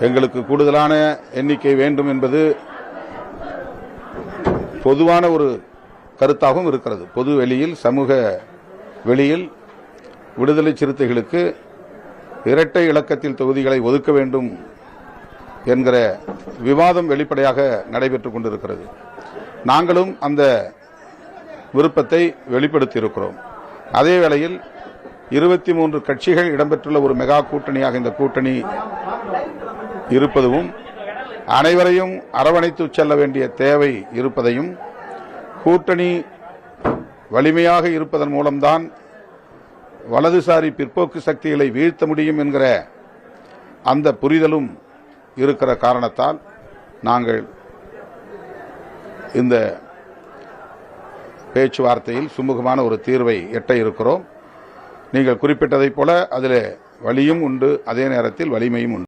எங்களுக்கு கூடுதலான எண்ணிக்கை வேண்டும் என்பது பொதுவான ஒரு கருத்தாகவும் இருக்கிறது. பொது வெளியில், சமூக வெளியில் விடுதலை சிறுத்தைகளுக்கு இரட்டை இலக்கத்தில் தொகுதிகளை ஒதுக்க வேண்டும் என்கிற விவாதம் வெளிப்படையாக நடைபெற்றுக் கொண்டிருக்கிறது. நாங்களும் அந்த விருப்பத்தை வெளிப்படுத்தியிருக்கிறோம். அதே வேளையில் 23 கட்சிகள் இடம்பெற்றுள்ள ஒரு மெகா கூட்டணியாக இந்த கூட்டணி இருப்பதும், அனைவரையும் அரவணைத்து செல்ல வேண்டிய தேவை இருப்பதையும், கூட்டணி வலிமையாக இருப்பதன் மூலம்தான் வலதுசாரி பிற்போக்கு சக்திகளை வீழ்த்த முடியும் என்கிற அந்த புரிதலும் இருக்கிற காரணத்தால் நாங்கள் இந்த பேச்சுவார்த்தையில் சுமூகமான ஒரு தீர்வை எட்ட இருக்கிறோம். நீங்கள் குறிப்பிட்டதைப் போல அதில் வலியும் உண்டு, அதே நேரத்தில் வலிமையும் உண்டு.